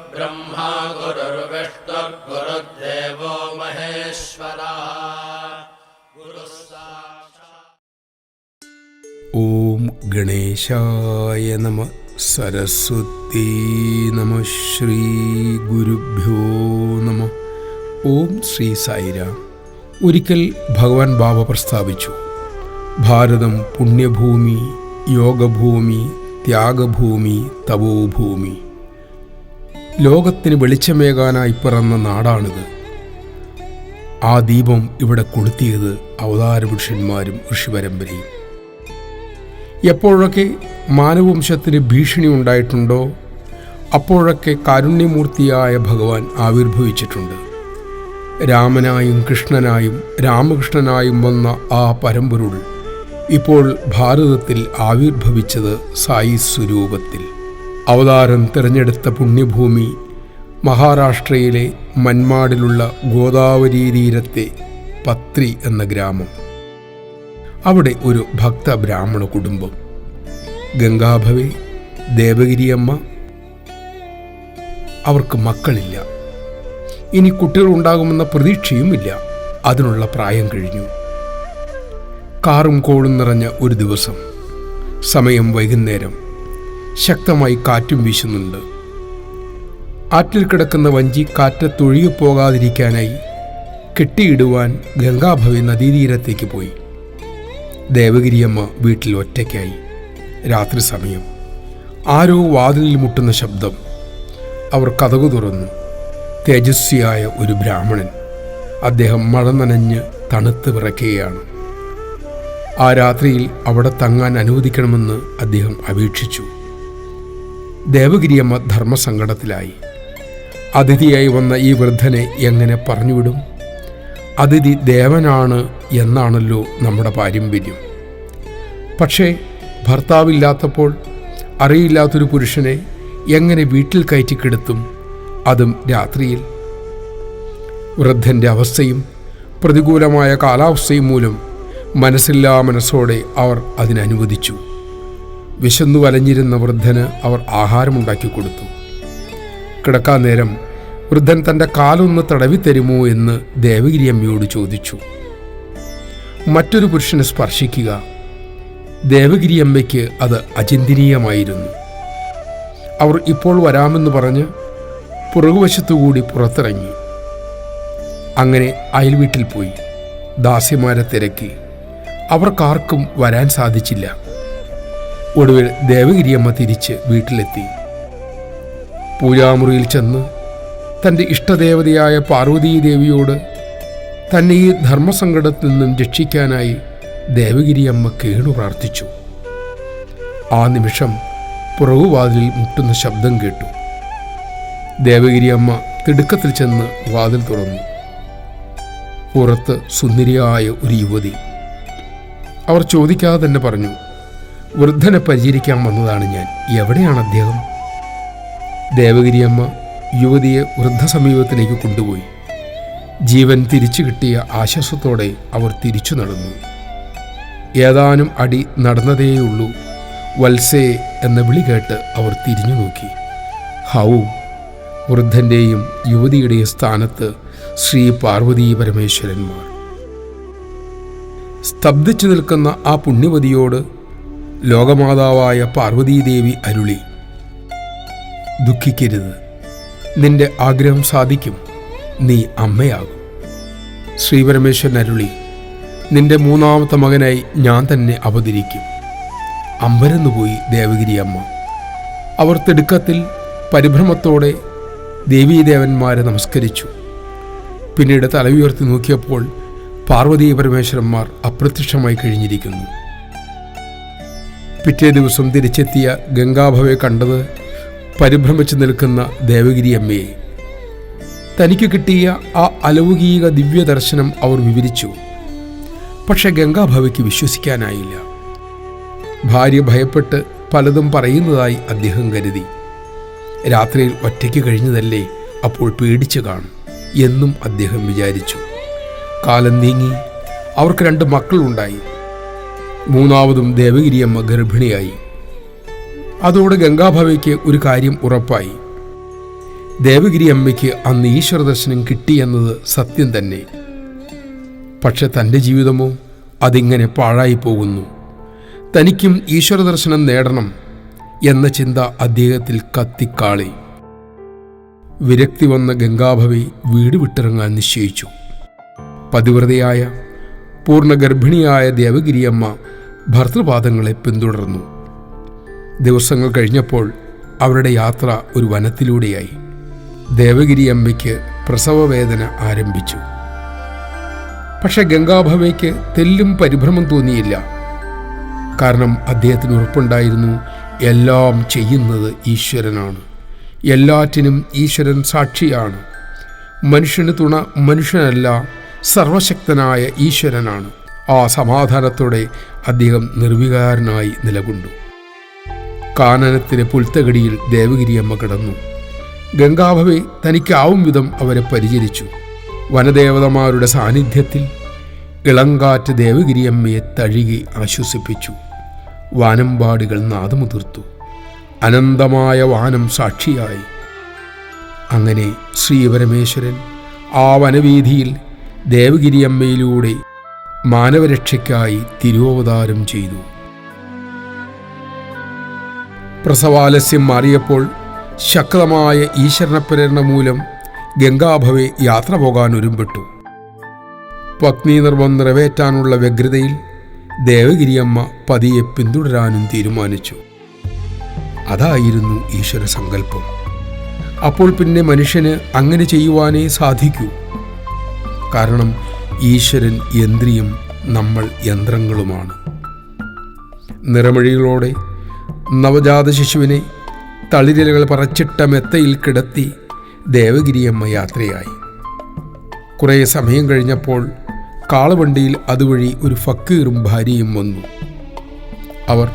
गुरुर्ब्रह्मा गुरुर्विष्णुर्गुरुर्देवो महेश्वरः ഓം ഗണേശായ നമഃ. സരസ്വതി നമഃ. ശ്രീ ഗുരുഭ്യോ നമഃ. ഓം ശ്രീ സായിരാം. ഒരിക്കൽ ഭഗവാൻ ബാബ പ്രസ്താവിച്ചു, ഭാരതം പുണ്യഭൂമി, യോഗഭൂമി, ത്യാഗഭൂമി, തപോഭൂമി. ലോകത്തിന് വെളിച്ചമേകാനായി പിറന്ന നാടാണിത്. ആ ദീപം ഇവിടെ കൊളുത്തിയത് അവതാരപുരുഷന്മാരും ഋഷിപരമ്പരയും. എപ്പോഴൊക്കെ മാനവവംശത്തിന് ഭീഷണി ഉണ്ടായിട്ടുണ്ടോ അപ്പോഴൊക്കെ കാരുണ്യമൂർത്തിയായ ഭഗവാൻ ആവിർഭവിച്ചിട്ടുണ്ട്. രാമനായും കൃഷ്ണനായും രാമകൃഷ്ണനായും വന്ന ആ പരമ്പൊരുൾ ഇപ്പോൾ ഭാരതത്തിൽ ആവിർഭവിച്ചത് സായി സ്വരൂപത്തിൽ. അവതാരം തിരഞ്ഞെടുത്ത പുണ്യഭൂമി മഹാരാഷ്ട്രയിലെ മൻമാഡിലുള്ള ഗോദാവരി തീരത്തെ പത്രി എന്ന ഗ്രാമം. അവിടെ ഒരു ഭക്ത ബ്രാഹ്മണ കുടുംബം. ഗംഗാഭവേ, ദേവഗിരിയമ്മ. അവർക്ക് മക്കളില്ല. ഇനി കുട്ടികളുണ്ടാകുമെന്ന പ്രതീക്ഷയുമില്ല. അതിനുള്ള പ്രായം കഴിഞ്ഞു. കാറും കോളും നിറഞ്ഞ ഒരു ദിവസം. സമയം വൈകുന്നേരം. ശക്തമായി കാറ്റും വീശുന്നുണ്ട്. ആറ്റിൽ കിടക്കുന്ന വഞ്ചി കാറ്റത്തൊഴുകി പോകാതിരിക്കാനായി കെട്ടിയിടുവാൻ ഗംഗാഭവി നദീതീരത്തേക്ക് പോയി. ദേവഗിരിയമ്മ വീട്ടിൽ ഒറ്റയ്ക്കായി. രാത്രി സമയം. ആരോ വാതിലിൽ മുട്ടുന്ന ശബ്ദം. അവർ കതകു തുറന്നു. തേജസ്വിയായ ഒരു ബ്രാഹ്മണൻ. അദ്ദേഹം മഴ നനഞ്ഞ് തണുത്ത് വിറയ്ക്കുകയാണ്. ആ രാത്രിയിൽ അവിടെ തങ്ങാൻ അനുവദിക്കണമെന്ന് അദ്ദേഹം അപേക്ഷിച്ചു. ദേവഗിരിയമ്മ ധർമ്മസങ്കടത്തിലായി. അതിഥിയായി വന്ന ഈ വൃദ്ധനെ എങ്ങനെ പറഞ്ഞുവിടും? അതിഥി ദേവനാണ് എന്നാണല്ലോ നമ്മുടെ പാരമ്പര്യം. പക്ഷേ ഭർത്താവില്ലാത്തപ്പോൾ അറിയില്ലാത്തൊരു പുരുഷനെ എങ്ങനെ വീട്ടിൽ കയറ്റിക്കിടത്തും, അതും രാത്രിയിൽ? വൃദ്ധൻ്റെ അവസ്ഥയും പ്രതികൂലമായ കാലാവസ്ഥയും മൂലം മനസ്സില്ലാ മനസ്സോടെ അവർ അതിനനുവദിച്ചു. വിശന്നു വലഞ്ഞിരുന്ന വൃദ്ധന് അവർ ആഹാരമുണ്ടാക്കി കൊടുത്തു. കിടക്കാൻ നേരം വൃദ്ധൻ തൻ്റെ കാലൊന്ന് തടവിത്തരുമോ എന്ന് ദേവഗിരിയമ്മയോട് ചോദിച്ചു. മറ്റൊരു പുരുഷനെ സ്പർശിക്കുക. ദേവഗിരിയമ്മയ്ക്ക് അത് അചിന്തനീയമായിരുന്നു. അവർ ഇപ്പോൾ വരാമെന്ന് പറഞ്ഞ് പുറകുവശത്തുകൂടി പുറത്തിറങ്ങി. അങ്ങനെ അയൽവീട്ടിൽ പോയി ദാസിമാരെ തിരക്കി. അവർക്കാർക്കും വരാൻ സാധിച്ചില്ല. ഒടുവിൽ ദേവഗിരിയമ്മ തിരിച്ച് വീട്ടിലെത്തി. പൂജാമുറിയിൽ ചെന്ന് തൻ്റെ ഇഷ്ടദേവതയായ പാർവതീദേവിയോട് തന്നെ ഈ ധർമ്മസങ്കടത്തിൽ നിന്നും രക്ഷിക്കാനായി ദേവഗിരിയമ്മ കേണു പ്രാർത്ഥിച്ചു. ആ നിമിഷം പുറകുവാതിലിൽ മുട്ടുന്ന ശബ്ദം കേട്ടു. ദേവഗിരിയമ്മ തിടുക്കത്തിൽ ചെന്ന് വാതിൽ തുറന്നു. പുറത്ത് സുന്ദരിയായ ഒരു യുവതി. അവർ ചോദിക്കാതെ തന്നെ പറഞ്ഞു, വൃദ്ധനെ പരിചരിക്കാൻ വന്നതാണ് ഞാൻ. എവിടെയാണ് അദ്ദേഹം? ദേവഗിരിയമ്മ യുവതിയെ വൃദ്ധസമീപത്തിലേക്ക് കൊണ്ടുപോയി. ജീവൻ തിരിച്ചു കിട്ടിയ ആശ്വാസത്തോടെ അവർ തിരിച്ചു നടന്നു. ഏതാനും അടി നടന്നതേയുള്ളൂ. വത്സേ എന്ന വിളി കേട്ട് അവർ തിരിഞ്ഞു നോക്കി. ഹൗ! വൃദ്ധൻ്റെയും യുവതിയുടെയും സ്ഥാനത്ത് ശ്രീ പാർവതീ പരമേശ്വരന്മാർ. സ്തബ്ധിച്ചു നിൽക്കുന്ന ആ പുണ്യവതിയോട് ലോകമാതാവായ പാർവതീദേവി അരുളി, ദുഃഖിക്കരുത്, നിന്റെ ആഗ്രഹം സാധിക്കും, നീ അമ്മയാകും. ശ്രീപരമേശ്വരൻ അരുളി, നിന്റെ മൂന്നാമത്തെ മകനായി ഞാൻ തന്നെ അവതരിക്കും. അമ്പരന്നുപോയി ദേവഗിരിയമ്മ. അവർ തിടുക്കത്തിൽ പരിഭ്രമത്തോടെ ദേവീദേവന്മാരെ നമസ്കരിച്ചു. പിന്നീട് തല ഉയർത്തി നോക്കിയപ്പോൾ പാർവതീ പരമേശ്വരന്മാർ അപ്രത്യക്ഷമായി കഴിഞ്ഞിരിക്കുന്നു. പിറ്റേ ദിവസം തിരിച്ചെത്തിയ ഗംഗാഭവയെ കണ്ടത് പരിഭ്രമിച്ചു നിൽക്കുന്ന ദേവഗിരിയമ്മയെ. തനിക്ക് കിട്ടിയ ആ അലൗകിക ദിവ്യദർശനം അവർ വിവരിച്ചു. പക്ഷെ ഗംഗാഭവയ്ക്ക് വിശ്വസിക്കാനായില്ല. ഭാര്യ ഭയപ്പെട്ട് പലതും പറയുന്നതായി അദ്ദേഹം കരുതി. രാത്രിയിൽ ഒറ്റയ്ക്ക് കഴിഞ്ഞതല്ലേ, അപ്പോൾ പേടിച്ചു കാണും എന്നും അദ്ദേഹം വിചാരിച്ചു. കാലം നീങ്ങി. അവർക്ക് 2 മക്കളുണ്ടായി. മൂന്നാമതും ദേവഗിരിയമ്മ ഗർഭിണിയായി. അതോടെ ഗംഗാഭവയ്ക്ക് ഒരു കാര്യം ഉറപ്പായി. ദേവഗിരി അമ്മയ്ക്ക് അന്ന് ഈശ്വര ദർശനം കിട്ടിയെന്നത് സത്യം തന്നെ. പക്ഷെ തൻ്റെ ജീവിതമോ അതിങ്ങനെ പാഴായി പോകുന്നു. തനിക്കും ഈശ്വര ദർശനം നേടണം എന്ന ചിന്ത അദ്ദേഹത്തിൽ കത്തിക്കാളി. വിരക്തി വന്ന ഗംഗാഭവി വീട് വിട്ടിറങ്ങാൻ നിശ്ചയിച്ചു. പതിവ്രതയായ പൂർണ്ണഗർഭിണിയായ ദേവഗിരിയമ്മ ഭർതൃപാദങ്ങളെ പിന്തുടർന്നു. ദിവസങ്ങൾ കഴിഞ്ഞപ്പോൾ അവരുടെ യാത്ര ഒരു വനത്തിലൂടെയായി. ദേവഗിരിയമ്മയ്ക്ക് പ്രസവവേദന ആരംഭിച്ചു. പക്ഷെ ഗംഗാഭവയ്ക്ക് തെല്ലും പരിഭ്രമം തോന്നിയില്ല. കാരണം അദ്ദേഹത്തിന് ഉറപ്പുണ്ടായിരുന്നു, എല്ലാം ചെയ്യുന്നത് ഈശ്വരനാണ്. എല്ലാറ്റിനും ഈശ്വരൻ സാക്ഷിയാണ്. മനുഷ്യന് തുണ മനുഷ്യനല്ല, സർവശക്തനായ ഈശ്വരനാണ്. ആ സമാധാനത്തോടെ അദ്ദേഹം നിർവികാരനായി നിലകൊണ്ടു. കാനനത്തിലെ പുൽത്തകടിയിൽ ദേവഗിരിയമ്മ കിടന്നു. ഗംഗാഭവെ തനിക്കാവും വിധം അവരെ പരിചരിച്ചു. വനദേവതമാരുടെ സാന്നിധ്യത്തിൽ ഇളങ്കാറ്റ് ദേവഗിരിയമ്മയെ തഴുകി ആശ്വസിപ്പിച്ചു. വാനമ്പാടികൾ നാദമുതിർത്തു. അനന്തമായ വാനം സാക്ഷിയായി. അങ്ങനെ ശ്രീപരമേശ്വരൻ ആ വനവീഥിയിൽ ദേവഗിരിയമ്മയിലൂടെ മാനവരക്ഷയ്ക്കായി തിരുവവതാരം ചെയ്തു. പ്രസവാലസ്യം മാറിയപ്പോൾ ശക്തമായ ഈശ്വരപ്രേരണ മൂലം ഗംഗാഭവെ യാത്ര പോകാൻ ഒരുമ്പെട്ടു. പത്നി നിർബന്ധം നിറവേറ്റാനുള്ള വ്യഗ്രതയിൽ ദേവഗിരിയമ്മ പതിയെ പിന്തുടരാനും തീരുമാനിച്ചു. അതായിരുന്നു ഈശ്വര സങ്കല്പം. അപ്പോൾ പിന്നെ മനുഷ്യന് അങ്ങനെ ചെയ്യുവാനേ സാധിക്കൂ. കാരണം ഈശ്വരൻ യന്ത്രിയും നമ്മൾ യന്ത്രങ്ങളുമാണ്. നിറമൊഴികളോടെ നവജാത ശിശുവിനെ തളിരിലകൾ പറച്ചിട്ട മെത്തയിൽ കിടത്തി ദേവഗിരിയമ്മ യാത്രയായി. കുറേ സമയം കഴിഞ്ഞപ്പോൾ കാളവണ്ടിയിൽ അതുവഴി ഒരു ഫക്കീറും ഭാര്യയും വന്നു. അവർ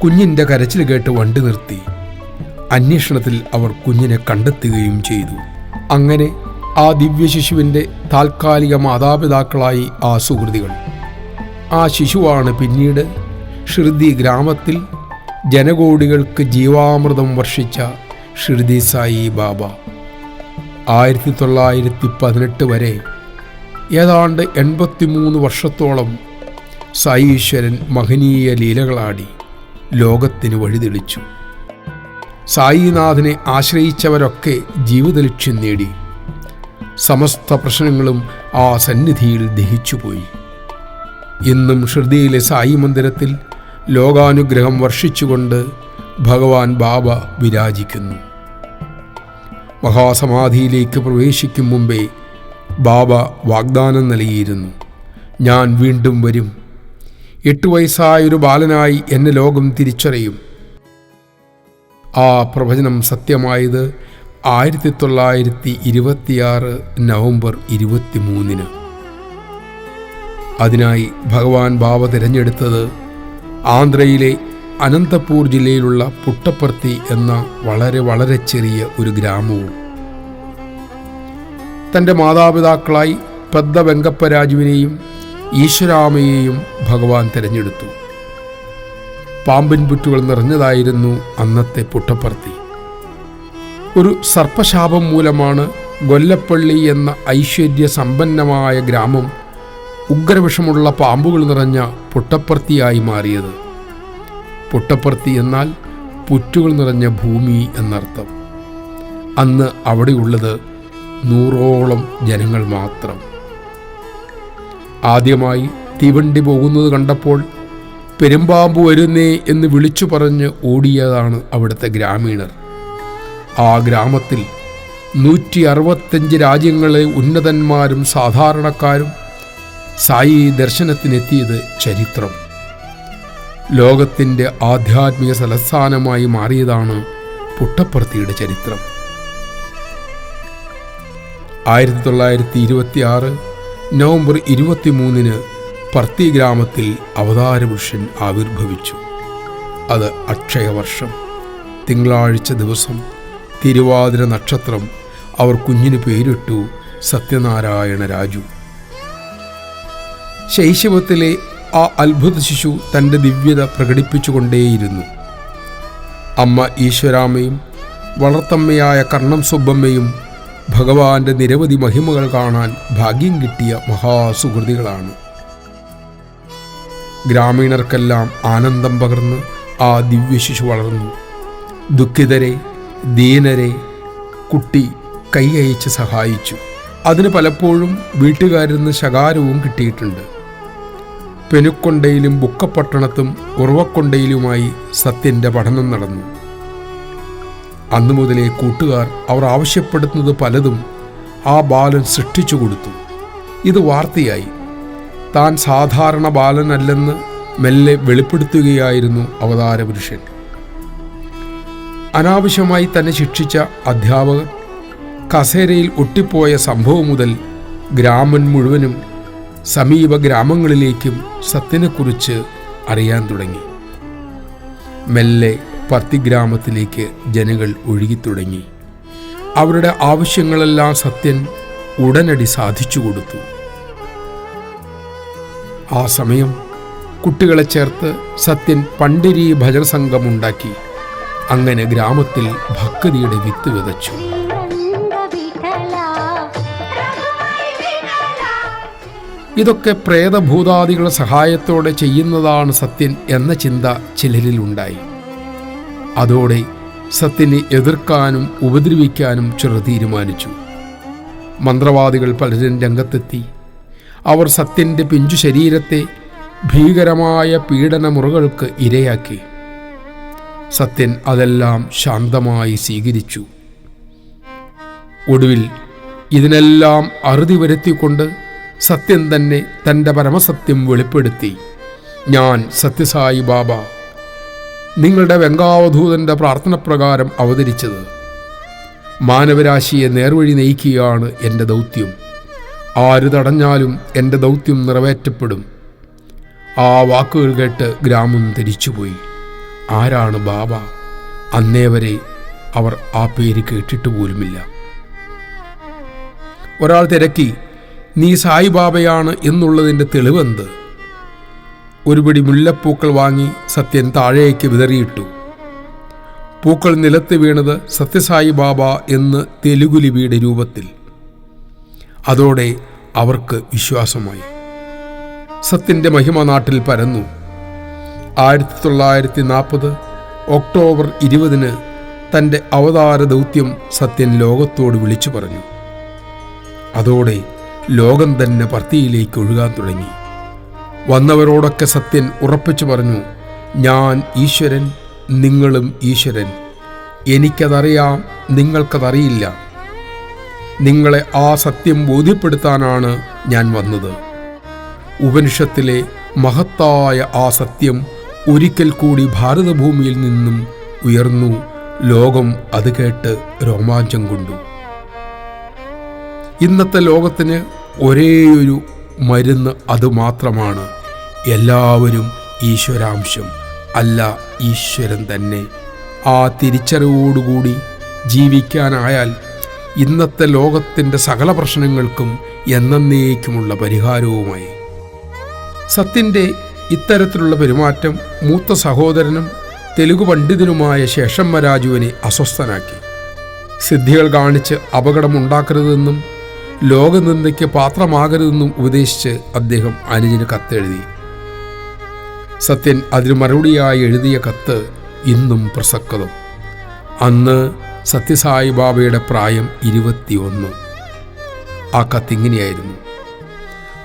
കുഞ്ഞിൻ്റെ കരച്ചിൽ കേട്ട് വണ്ടി നിർത്തി. അന്വേഷണത്തിൽ അവർ കുഞ്ഞിനെ കണ്ടെത്തുകയും ചെയ്തു. അങ്ങനെ ആ ദിവ്യശിശുവിൻ്റെ താൽക്കാലിക മാതാപിതാക്കളായി ആ സുഹൃതികൾ. ആ ശിശുവാണ് പിന്നീട് ഷിർദി ഗ്രാമത്തിൽ ജനകോടികൾക്ക് ജീവാമൃതം വർഷിച്ച ഷിർദി സായി ബാബ. 1918 വരെ ഏതാണ്ട് 83 വർഷത്തോളം സായീശ്വരൻ മഹനീയ ലീലകളാടി ലോകത്തിന് വഴിതെളിച്ചു. സായിനാഥനെ ആശ്രയിച്ചവരൊക്കെ ജീവിത ലക്ഷ്യം നേടി. സമസ്ത പ്രശ്നങ്ങളും ആ സന്നിധിയിൽ ദഹിച്ചുപോയി. ഇന്നും ഷിർദിയിലെ സായി മന്ദിരത്തിൽ ലോകാനുഗ്രഹം വർഷിച്ചുകൊണ്ട് ഭഗവാൻ ബാബ വിരാജിക്കുന്നു. മഹാസമാധിയിലേക്ക് പ്രവേശിക്കും മുമ്പേ ബാബ വാഗ്ദാനം നൽകിയിരുന്നു, ഞാൻ വീണ്ടും വരും. 8 വയസ്സായൊരു ബാലനായി എന്നെ ലോകം തിരിച്ചറിയും. ആ പ്രവചനം സത്യമായത് 1926 നവംബർ 23. അതിനായി ഭഗവാൻ ബാബ തിരഞ്ഞെടുത്തത് ആന്ധ്രയിലെ അനന്തപൂർ ജില്ലയിലുള്ള പുട്ടപ്പർത്തി എന്ന വളരെ ചെറിയ ഒരു ഗ്രാമവും. തൻ്റെ മാതാപിതാക്കളായി പെദ്ദ വെങ്കപ്പരാജുവിനെയും ഈശ്വരാമയെയും ഭഗവാൻ തിരഞ്ഞെടുത്തു. പാമ്പിൻ പുറ്റുകൾ നിറഞ്ഞതായിരുന്നു അന്നത്തെ പുട്ടപ്പർത്തി. ഒരു സർപ്പശാപം മൂലമാണ് ഗൊല്ലപ്പള്ളി എന്ന ഐശ്വര്യ സമ്പന്നമായ ഗ്രാമം ഉഗ്രവിഷമുള്ള പാമ്പുകൾ നിറഞ്ഞ പുട്ടപ്പർത്തിയായി മാറിയത്. പുട്ടപ്പർത്തി എന്നാൽ പുറ്റുകൾ നിറഞ്ഞ ഭൂമി എന്നർത്ഥം. അന്ന് അവിടെയുള്ളത് 100ഓളം ജനങ്ങൾ മാത്രം. ആദ്യമായി തീവണ്ടി പോകുന്നത് കണ്ടപ്പോൾ പെരുമ്പാമ്പ് വരുന്നേ എന്ന് വിളിച്ചു പറഞ്ഞ് ഓടിയതാണ് അവിടുത്തെ ഗ്രാമീണർ. ആ ഗ്രാമത്തിൽ 165 രാജ്യങ്ങളെ ഉന്നതന്മാരും സാധാരണക്കാരും സായി ദർശനത്തിനെത്തിയത് ചരിത്രം. ലോകത്തിൻ്റെ ആധ്യാത്മിക തലസ്ഥാനമായി മാറിയതാണ് പുട്ടപ്പർത്തിയുടെ ചരിത്രം. 1926 നവംബർ 23 പർത്തി ഗ്രാമത്തിൽ അവതാരപുരുഷൻ ആവിർഭവിച്ചു. അത് അക്ഷയവർഷം, തിങ്കളാഴ്ച ദിവസം, തിരുവാതിര നക്ഷത്രം. അവർ കുഞ്ഞിന് പേരിട്ടു സത്യനാരായണ രാജു. ശൈശവത്തിലെ ആ അത്ഭുത ശിശു തൻ്റെ ദിവ്യത പ്രകടിപ്പിച്ചുകൊണ്ടേയിരുന്നു. അമ്മ ഈശ്വരാമയും വളർത്തമ്മയായ കർണം സുബ്ബമ്മയും ഭഗവാന്റെ നിരവധി മഹിമകൾ കാണാൻ ഭാഗ്യം കിട്ടിയ മഹാസുഹൃതികളാണ്. ഗ്രാമീണർക്കെല്ലാം ആനന്ദം പകർന്ന് ആ ദിവ്യശിശു വളർന്നു. ദുഃഖിതരെ, ദീനരെ കുട്ടി കൈയയച്ച് സഹായിച്ചു. അതിന് പലപ്പോഴും വീട്ടുകാരിൽ നിന്ന് ശകാരവും കിട്ടിയിട്ടുണ്ട്. പെനുക്കൊണ്ടയിലും ബുക്കപ്പട്ടണത്തും ഉറവക്കൊണ്ടയിലുമായി സത്യൻ്റെ പഠനം നടന്നു. അന്നു മുതലേ കൂട്ടുകാർ അവർ ആവശ്യപ്പെടുന്നത് പലതും ആ ബാലൻ സൃഷ്ടിച്ചു കൊടുത്തു. ഇത് വാർത്തയായി. താൻ സാധാരണ ബാലനല്ലെന്ന് മെല്ലെ വെളിപ്പെടുത്തുകയായിരുന്നു അവതാരപുരുഷൻ. അനാവശ്യമായി തന്നെ ശിക്ഷിച്ച അധ്യാപകർ കസേരയിൽ ഒട്ടിപ്പോയ സംഭവം മുതൽ ഗ്രാമം മുഴുവനും സമീപ ഗ്രാമങ്ങളിലേക്കും സത്യനെക്കുറിച്ച് അറിയാൻ തുടങ്ങി. മെല്ലെ പർത്തിഗ്രാമത്തിലേക്ക് ജനങ്ങൾ ഒഴുകിത്തുടങ്ങി. അവരുടെ ആവശ്യങ്ങളെല്ലാം സത്യൻ ഉടനടി സാധിച്ചു കൊടുത്തു. ആ സമയം കുട്ടികളെ ചേർത്ത് സത്യൻ പണ്ഡിരി ഭജന സംഘമുണ്ടാക്കി. അങ്ങനെ ഗ്രാമത്തിൽ ഭക്തിയുടെ വിത്ത് വിതച്ചു. ഇതൊക്കെ പ്രേതഭൂതാദികളുടെ സഹായത്തോടെ ചെയ്യുന്നതാണ് സത്യൻ എന്ന ചിന്ത ചിലരിലുണ്ടായി. അതോടെ സത്യനെ എതിർക്കാനും ഉപദ്രവിക്കാനും ചിലർ തീരുമാനിച്ചു. മന്ത്രവാദികൾ പലരും രംഗത്തെത്തി. അവർ സത്യൻ്റെ പിഞ്ചു ശരീരത്തെ ഭീകരമായ പീഡനമുറകൾക്ക് ഇരയാക്കി. സത്യൻ അതെല്ലാം ശാന്തമായി സ്വീകരിച്ചു. ഒടുവിൽ ഇതിനെല്ലാം അറുതി വരുത്തിക്കൊണ്ട് സത്യൻ തന്നെ തൻ്റെ പരമസത്യം വെളിപ്പെടുത്തി. ഞാൻ സത്യസായി ബാബ, നിങ്ങളുടെ വെങ്കാവധൂതൻ്റെ പ്രാർത്ഥനപ്രകാരം അവതരിച്ചത്. മാനവരാശിയെ നേർവഴി നയിക്കുകയാണ് എൻ്റെ ദൗത്യം. ആര് തടഞ്ഞാലും എൻ്റെ ദൗത്യം നിറവേറ്റപ്പെടും. ആ വാക്കുകൾ കേട്ട് ഗ്രാമം തിരിച്ചുപോയി. ആരാണ് ബാബ? അന്നേവരെ അവർ ആ പേര് കേട്ടിട്ട് പോലുമില്ല. ഒരാൾ തിരക്കി, നീ സായിബാബയാണ് എന്നുള്ളതിൻ്റെ തെളിവെന്ത്? ഒരു പിടി മുല്ലപ്പൂക്കൾ വാങ്ങി സത്യൻ താഴേക്ക് വിതറിയിട്ടു. പൂക്കൾ നിലത്ത് വീണത് സത്യസായി ബാബ എന്ന് തെലുഗു ലിപിയുടെ രൂപത്തിൽ. അതോടെ അവർക്ക് വിശ്വാസമായി. സത്യൻ്റെ മഹിമ നാട്ടിൽ പരന്നു. 1940 ഒക്ടോബർ 20 തൻ്റെ അവതാര ദൗത്യം സത്യൻ ലോകത്തോട് വിളിച്ചു പറഞ്ഞു. അതോടെ ലോകം തന്നെ പർത്തിയിലേക്ക് ഒഴുകാൻ തുടങ്ങി. വന്നവരോടൊക്കെ സത്യൻ ഉറപ്പിച്ചു പറഞ്ഞു, ഞാൻ ഈശ്വരൻ, നിങ്ങളും ഈശ്വരൻ. എനിക്കതറിയാം, നിങ്ങൾക്കതറിയില്ല. നിങ്ങളെ ആ സത്യം ബോധ്യപ്പെടുത്താനാണ് ഞാൻ വന്നത്. ഉപനിഷത്തിലെ മഹത്തായ ആ സത്യം ഒരിക്കൽ കൂടി ഭാരതഭൂമിയിൽ നിന്നും ഉയർന്നു. ലോകം അത് കേട്ട് രോമാഞ്ചം കൊണ്ടു. ഇന്നത്തെ ലോകത്തിന് ഒരേയൊരു മരുന്ന് അതുമാത്രമാണ്. എല്ലാവരും ഈശ്വരാംശം, അല്ല ഈശ്വരൻ തന്നെ. ആ തിരിച്ചറിവോടുകൂടി ജീവിക്കാനായാൽ ഇന്നത്തെ ലോകത്തിൻ്റെ സകല പ്രശ്നങ്ങൾക്കും എന്നേക്കുമുള്ള പരിഹാരവുമായി. സത്യൻ്റെ ഇത്തരത്തിലുള്ള പെരുമാറ്റം മൂത്ത സഹോദരനും തെലുഗു പണ്ഡിതനുമായ ശേഷമ്മരാജുവിനെ അസ്വസ്ഥനാക്കി. സിദ്ധികൾ കാണിച്ച് അപകടമുണ്ടാക്കരുതെന്നും ലോകനിന്ദയ്ക്ക് പാത്രമാകരുതെന്നും ഉപദേശിച്ച് അദ്ദേഹം അനുജന് കത്തെഴുതി. സത്യൻ അതിന് മറുപടിയായി എഴുതിയ കത്ത് ഇന്നും പ്രസക്തം. അന്ന് സത്യസായി ബാബയുടെ പ്രായം 21. ആ കത്തിങ്ങനെയായിരുന്നു.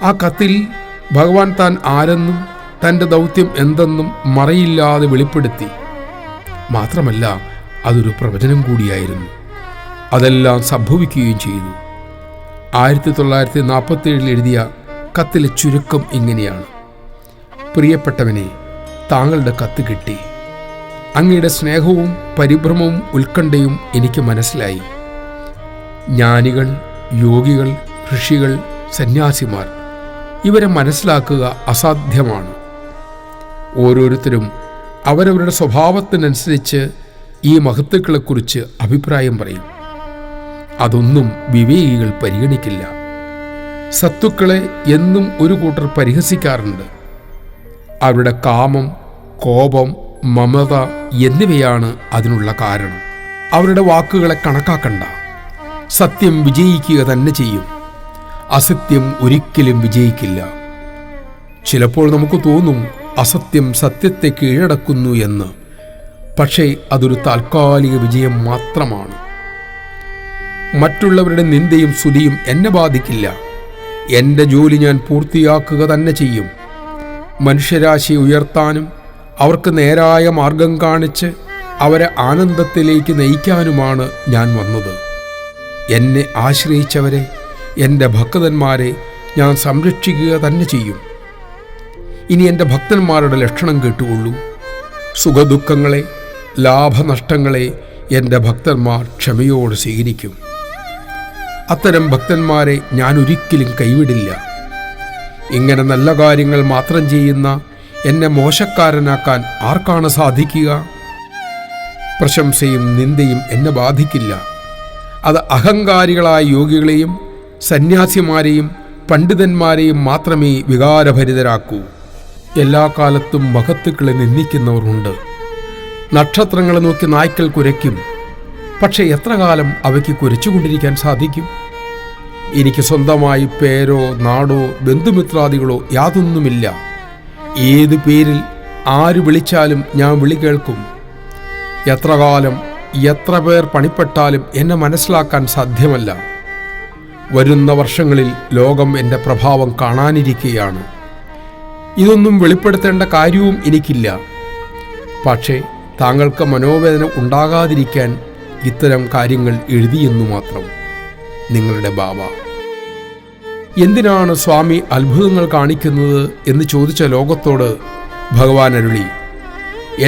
ആ കത്തിൽ ഭഗവാൻ താൻ ആരെന്നും തൻ്റെ ദൗത്യം എന്തെന്നും മറയില്ലാതെ വെളിപ്പെടുത്തി. മാത്രമല്ല, അതൊരു പ്രവചനം കൂടിയായിരുന്നു. അതെല്ലാം സംഭവിക്കുകയും ചെയ്തു. 1947 എഴുതിയ കത്തിലെ ചുരുക്കം ഇങ്ങനെയാണ്: പ്രിയപ്പെട്ടവനെ, താങ്കളുടെ കത്ത് കിട്ടി. അങ്ങയുടെ സ്നേഹവും പരിഭ്രമവും ഉത്കണ്ഠയും എനിക്ക് മനസ്സിലായി. ജ്ഞാനികൾ, യോഗികൾ, ഋഷികൾ, സന്യാസിമാർ ഇവരെ മനസ്സിലാക്കുക അസാധ്യമാണ്. ഓരോരുത്തരും അവരവരുടെ സ്വഭാവത്തിനനുസരിച്ച് ഈ മഹത്തുക്കളെക്കുറിച്ച് അഭിപ്രായം പറയും. അതൊന്നും വിവേകികൾ പരിഗണിക്കില്ല. സത്തുക്കളെ എന്നും ഒരു കൂട്ടർ പരിഹസിക്കാറുണ്ട്. അവരുടെ കാമം, കോപം, മമത എന്നിവയാണ് അതിനുള്ള കാരണം. അവരുടെ വാക്കുകളെ കണക്കാക്കണ്ട. സത്യം വിജയിക്കുക തന്നെ ചെയ്യും. അസത്യം ഒരിക്കലും വിജയിക്കില്ല. ചിലപ്പോൾ നമുക്ക് തോന്നും അസത്യം സത്യത്തെ കീഴടക്കുന്നു എന്ന്. പക്ഷേ അതൊരു താൽക്കാലിക വിജയം മാത്രമാണ്. മറ്റുള്ളവരുടെ നിന്ദയും സ്തുതിയും എന്നെ ബാധിക്കില്ല. എൻ്റെ ജോലി ഞാൻ പൂർത്തിയാക്കുക തന്നെ ചെയ്യും. മനുഷ്യരാശിയെ ഉയർത്താനും അവർക്ക് നേരായ മാർഗം കാണിച്ച് അവരെ ആനന്ദത്തിലേക്ക് നയിക്കാനുമാണ് ഞാൻ വന്നത്. എന്നെ ആശ്രയിച്ചവരെ, എൻ്റെ ഭക്തന്മാരെ ഞാൻ സംരക്ഷിക്കുക തന്നെ ചെയ്യും. ഇനി എൻ്റെ ഭക്തന്മാരുടെ ലക്ഷണം കേട്ടുകൊള്ളൂ. സുഖദുഃഖങ്ങളെ, ലാഭനഷ്ടങ്ങളെ എൻ്റെ ഭക്തന്മാർ ക്ഷമയോടെ സ്വീകരിക്കും. അത്തരം ഭക്തന്മാരെ ഞാൻ ഒരിക്കലും കൈവിടില്ല. ഇങ്ങനെ നല്ല കാര്യങ്ങൾ മാത്രം ചെയ്യുന്ന എന്നെ മോശക്കാരനാക്കാൻ ആർക്കാണ് സാധിക്കുക? പ്രശംസയും നിന്ദയും എന്നെ ബാധിക്കില്ല. അത് അഹങ്കാരികളായ യോഗികളെയും സന്യാസിമാരെയും പണ്ഡിതന്മാരെയും മാത്രമേ വികാരഭരിതരാക്കൂ. എല്ലാ കാലത്തും മഹത്തുക്കളെ നിന്ദിക്കുന്നവരുണ്ട്. നക്ഷത്രങ്ങളെ നോക്കി നായ്ക്കൾ കുരയ്ക്കും. പക്ഷെ എത്ര കാലം അവയ്ക്ക് കുരച്ചുകൊണ്ടിരിക്കാൻ സാധിക്കും? എനിക്ക് സ്വന്തമായി പേരോ നാടോ ബന്ധുമിത്രാദികളോ യാതൊന്നുമില്ല. ഏത് പേരിൽ ആര് വിളിച്ചാലും ഞാൻ വിളി കേൾക്കും. എത്ര കാലം എത്ര പേർ പണിപ്പെട്ടാലും എന്നെ മനസ്സിലാക്കാൻ സാധ്യമല്ല. വരുന്ന വർഷങ്ങളിൽ ലോകം എൻ്റെ പ്രഭാവം കാണാനിരിക്കുകയാണ്. ഇതൊന്നും വെളിപ്പെടുത്തേണ്ട കാര്യവും എനിക്കില്ല. പക്ഷേ താങ്കൾക്ക് മനോവേദന ഉണ്ടാകാതിരിക്കാൻ ഇത്തരം കാര്യങ്ങൾ എഴുതിയെന്നു മാത്രം. നിങ്ങളുടെ ബാബ. എന്തിനാണ് സ്വാമി അത്ഭുതങ്ങൾ കാണിക്കുന്നത് എന്ന് ചോദിച്ച ലോകത്തോട് ഭഗവാൻ അരുളി,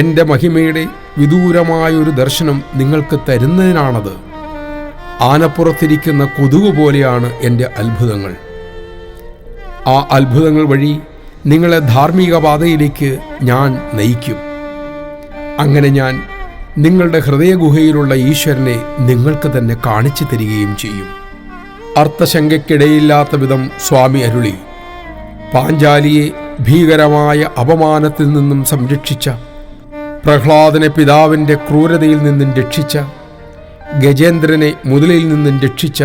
എൻ്റെ മഹിമയുടെ വിദൂരമായൊരു ദർശനം നിങ്ങൾക്ക് തരുന്നതിനാണത്. ആനപ്പുറത്തിരിക്കുന്ന കൊതുക് പോലെയാണ് എൻ്റെ അത്ഭുതങ്ങൾ. ആ അത്ഭുതങ്ങൾ വഴി നിങ്ങളെ ധാർമ്മിക പാതയിലേക്ക് ഞാൻ നയിക്കും. അങ്ങനെ ഞാൻ നിങ്ങളുടെ ഹൃദയഗുഹയിലുള്ള ഈശ്വരനെ നിങ്ങൾക്ക് തന്നെ കാണിച്ചു തരികയും ചെയ്യും. അർത്ഥശങ്കയ്ക്കിടയില്ലാത്ത വിധം സ്വാമി അരുളി, പാഞ്ചാലിയെ ഭീകരമായ അപമാനത്തിൽ നിന്നും സംരക്ഷിച്ച, പ്രഹ്ലാദനെ പിതാവിൻ്റെ ക്രൂരതയിൽ നിന്നും രക്ഷിച്ച, ഗജേന്ദ്രനെ മുതലിൽ നിന്നും രക്ഷിച്ച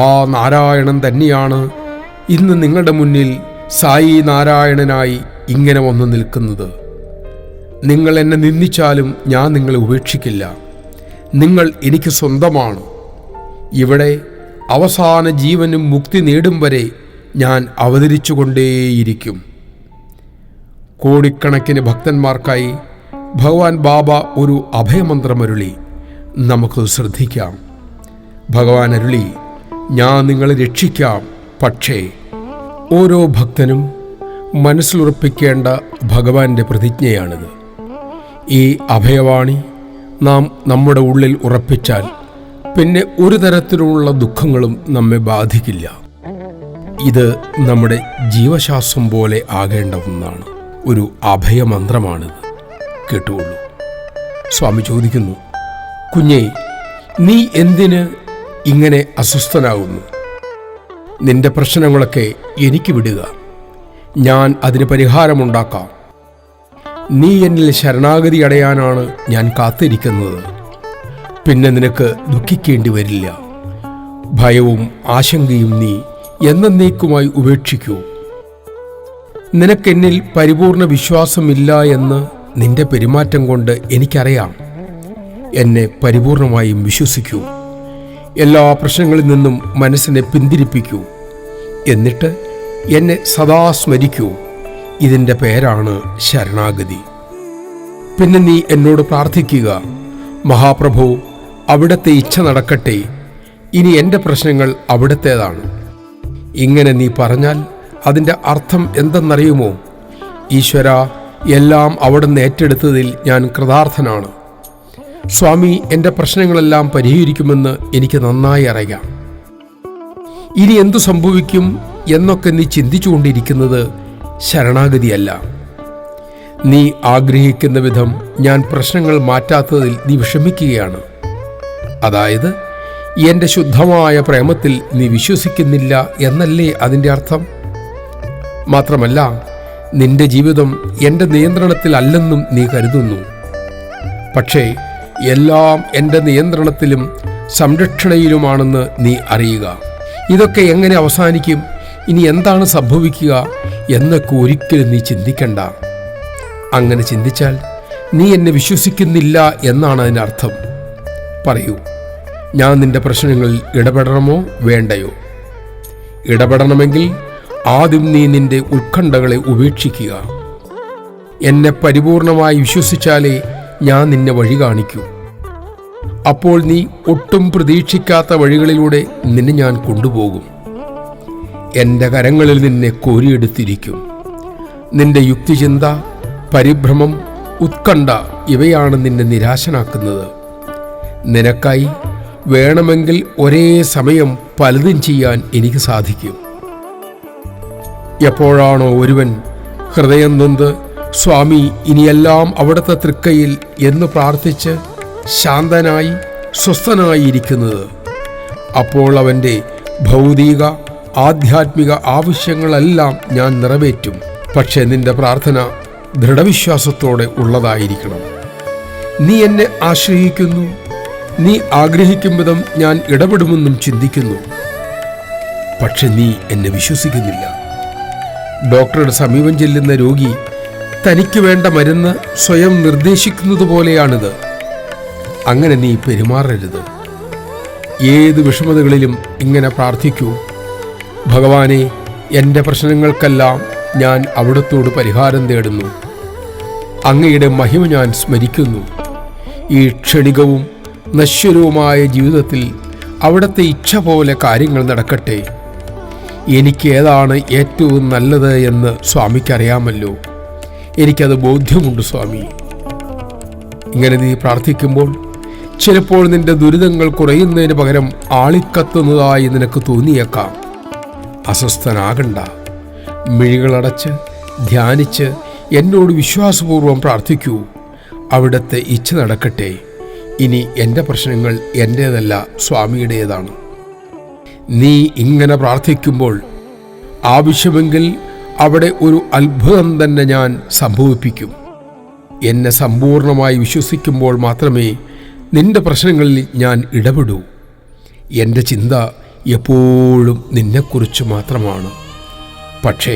ആ നാരായണൻ തന്നെയാണ് ഇന്ന് നിങ്ങളുടെ മുന്നിൽ സായി നാരായണനായി ഇങ്ങനെ വന്നു നിൽക്കുന്നത്. നിങ്ങൾ എന്നെ നിന്ദിച്ചാലും ഞാൻ നിങ്ങളെ ഉപേക്ഷിക്കില്ല. നിങ്ങൾ എനിക്ക് സ്വന്തമാണ്. ഇവിടെ അവസാന ജീവനും മുക്തി നേടും വരെ ഞാൻ അവതരിച്ചുകൊണ്ടേയിരിക്കും. കോടിക്കണക്കിന് ഭക്തന്മാർക്കായി ഭഗവാൻ ബാബ ഒരു അഭയമന്ത്രമരുളി. നമുക്ക് ശ്രദ്ധിക്കാം. ഭഗവാൻ അരുളി, ഞാൻ നിങ്ങളെ രക്ഷിക്കാം. പക്ഷേ ഓരോ ഭക്തനും മനസ്സിലുറപ്പിക്കേണ്ട ഭഗവാന്റെ പ്രതിജ്ഞയാണിത്. ഈ അഭയവാണി നാം നമ്മുടെ ഉള്ളിൽ ഉറപ്പിച്ചാൽ പിന്നെ ഒരു തരത്തിലുള്ള ദുഃഖങ്ങളും നമ്മെ ബാധിക്കില്ല. ഇത് നമ്മുടെ ജീവശാസ്ത്രം പോലെ ആകേണ്ട ഒന്നാണ്. ഒരു അഭയമന്ത്രമാണിത്. കേട്ടുകൊള്ളൂ. സ്വാമി ചോദിക്കുന്നു, കുഞ്ഞേ, നീ എന്തിന് ഇങ്ങനെ അസ്വസ്ഥനാകുന്നു? നിന്റെ പ്രശ്നങ്ങളൊക്കെ എനിക്ക് വിടുക. ഞാൻ അതിന് പരിഹാരമുണ്ടാക്കാം. നീ എന്നിൽ ശരണാഗതി അടയാനാണ് ഞാൻ കാത്തിരിക്കുന്നത്. പിന്നെ നിനക്ക് ദുഃഖിക്കേണ്ടി വരില്ല. ഭയവും ആശങ്കയും നീ എന്നേക്കുമായി ഉപേക്ഷിക്കൂ. നിനക്കെന്നിൽ പരിപൂർണ വിശ്വാസമില്ല എന്ന് നിന്റെ പെരുമാറ്റം കൊണ്ട് എനിക്കറിയാം. എന്നെ പരിപൂർണമായും വിശ്വസിക്കൂ. എല്ലാ പ്രശ്നങ്ങളിൽ നിന്നും മനസ്സിനെ പിന്തിരിപ്പിക്കൂ. എന്നിട്ട് എന്നെ സദാ സ്മരിക്കൂ. ഇതിൻ്റെ പേരാണ് ശരണാഗതി. പിന്നെ നീ എന്നോട് പ്രാർത്ഥിക്കുക, മഹാപ്രഭു, അവിടുത്തെ ഇച്ഛ നടക്കട്ടെ. ഇനി എൻ്റെ പ്രശ്നങ്ങൾ അവിടുത്തേതാണ്. ഇങ്ങനെ നീ പറഞ്ഞാൽ അതിൻ്റെ അർത്ഥം എന്തെന്നറിയുമോ? ഈശ്വര, എല്ലാം അവിടുന്ന് ഏറ്റെടുത്തതിൽ ഞാൻ കൃതാർത്ഥനാണ്. സ്വാമി എൻ്റെ പ്രശ്നങ്ങളെല്ലാം പരിഹരിക്കുമെന്ന് എനിക്ക് നന്നായി അറിയാം. ഇനി എന്തു സംഭവിക്കും എന്നൊക്കെ നീ ചിന്തിച്ചുകൊണ്ടിരിക്കുന്നത് ശരണാഗതിയല്ല. നീ ആഗ്രഹിക്കുന്ന വിധം ഞാൻ പ്രശ്നങ്ങൾ മാറ്റാത്തതിൽ നീ വിഷമിക്കുകയാണ്. അതായത് എൻ്റെ ശുദ്ധമായ പ്രേമത്തിൽ നീ വിശ്വസിക്കുന്നില്ല എന്നല്ലേ അതിൻ്റെ അർത്ഥം? മാത്രമല്ല, നിന്റെ ജീവിതം എൻ്റെ നിയന്ത്രണത്തിലല്ലെന്നും നീ കരുതുന്നു. പക്ഷേ എല്ലാം എൻ്റെ നിയന്ത്രണത്തിലും സംരക്ഷണയിലുമാണെന്ന് നീ അറിയുക. ഇതൊക്കെ എങ്ങനെ അവസാനിക്കും, ഇനി എന്താണ് സംഭവിക്കുക എന്നൊക്കെ ഒരിക്കലും നീ ചിന്തിക്കണ്ട. അങ്ങനെ ചിന്തിച്ചാൽ നീ എന്നെ വിശ്വസിക്കുന്നില്ല എന്നാണ് അതിനർത്ഥം. പറയൂ, ഞാൻ നിന്റെ പ്രശ്നങ്ങളിൽ ഇടപെടണമോ വേണ്ടയോ? ഇടപെടണമെങ്കിൽ ആദ്യം നീ നിന്റെ ഉത്കണ്ഠകളെ ഉപേക്ഷിക്കുക. എന്നെ പരിപൂർണമായി വിശ്വസിച്ചാലേ ഞാൻ നിന്നെ വഴി കാണിക്കൂ. അപ്പോൾ നീ ഒട്ടും പ്രതീക്ഷിക്കാത്ത വഴികളിലൂടെ നിന്നെ ഞാൻ കൊണ്ടുപോകും. എൻ്റെ കരങ്ങളിൽ നിന്നെ കോരിയെടുത്തിരിക്കും. നിന്റെ യുക്തിചിന്ത, പരിഭ്രമം, ഉത്കണ്ഠ ഇവയാണ് നിന്നെ നിരാശനാക്കുന്നത്. നിനക്കായി വേണമെങ്കിൽ ഒരേ സമയം പലതും ചെയ്യാൻ എനിക്ക് സാധിക്കും. എപ്പോഴാണോ ഒരുവൻ ഹൃദയം നൊന്ത് സ്വാമി ഇനിയെല്ലാം അവിടുത്തെ തൃക്കയിൽ എന്ന് പ്രാർത്ഥിച്ച് ശാന്തനായി സ്വസ്ഥനായിരിക്കുന്നത്, അപ്പോൾ അവൻ്റെ ഭൗതിക ആധ്യാത്മിക ആവശ്യങ്ങളെല്ലാം ഞാൻ നിറവേറ്റും. പക്ഷേ നിന്റെ പ്രാർത്ഥന ദൃഢവിശ്വാസത്തോടെ ഉള്ളതായിരിക്കണം. നീ എന്നെ ആശ്രയിക്കുന്നു, നീ ആഗ്രഹിക്കും വിധം ഞാൻ ഇടപെടുമെന്നും ചിന്തിക്കുന്നു. പക്ഷെ നീ എന്നെ വിശ്വസിക്കുന്നില്ല. ഡോക്ടറുടെ സമീപം ചെല്ലുന്ന രോഗി തനിക്ക് വേണ്ട മരുന്ന് സ്വയം നിർദ്ദേശിക്കുന്നത് പോലെയാണിത്. അങ്ങനെ നീ പെരുമാറരുത്. ഏത് വിഷമതകളിലും ഇങ്ങനെ പ്രാർത്ഥിക്കൂ: ഭഗവാനെ, എൻ്റെ പ്രശ്നങ്ങൾക്കെല്ലാം ഞാൻ അവിടുത്തോട് പരിഹാരം തേടുന്നു. അങ്ങയുടെ മഹിമ ഞാൻ സ്മരിക്കുന്നു. ഈ ക്ഷണികവും നശ്വരവുമായ ജീവിതത്തിൽ അവിടുത്തെ ഇച്ഛ പോലെ കാര്യങ്ങൾ നടക്കട്ടെ. എനിക്ക് ഏതാണ് ഏറ്റവും നല്ലത് എന്ന് സ്വാമിക്കറിയാമല്ലോ. എനിക്കത് ബോധ്യമുണ്ട് സ്വാമി. ഇങ്ങനെ നീ പ്രാർത്ഥിക്കുമ്പോൾ ചിലപ്പോൾ നിന്റെ ദുരിതങ്ങൾ കുറയുന്നതിന് പകരം ആളിക്കത്തുന്നതായി നിനക്ക് തോന്നിയേക്കാം. അസ്വസ്ഥനാകണ്ട. മിഴികളടച്ച് ധ്യാനിച്ച് എന്നോട് വിശ്വാസപൂർവം പ്രാർത്ഥിക്കൂ. അവിടുത്തെ ഇച്ഛ നടക്കട്ടെ. ഇനി എൻ്റെ പ്രശ്നങ്ങൾ എൻ്റേതല്ല, സ്വാമിയുടേതാണ്. നീ ഇങ്ങനെ പ്രാർത്ഥിക്കുമ്പോൾ ആവശ്യമെങ്കിൽ അവിടെ ഒരു അത്ഭുതം തന്നെ ഞാൻ സംഭവിപ്പിക്കും. എന്നെ സമ്പൂർണമായി വിശ്വസിക്കുമ്പോൾ മാത്രമേ നിന്റെ പ്രശ്നങ്ങളിൽ ഞാൻ ഇടപെടൂ. എൻ്റെ ചിന്ത എപ്പോഴും നിന്നെക്കുറിച്ച് മാത്രമാണ്. പക്ഷേ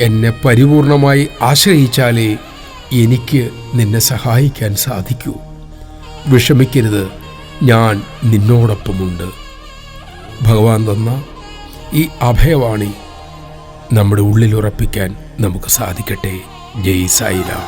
എന്നെ പരിപൂർണമായി ആശ്രയിച്ചാലേ എനിക്ക് നിന്നെ സഹായിക്കാൻ സാധിക്കൂ. വിഷമിക്കരുത്, ഞാൻ നിന്നോടൊപ്പമുണ്ട്. ഭഗവാൻ തന്ന ഈ അഭയവാണി നമ്മുടെ ഉള്ളിൽ ഉറപ്പിക്കാൻ നമുക്ക് സാധിക്കട്ടെ. ജയ് സായിരാം.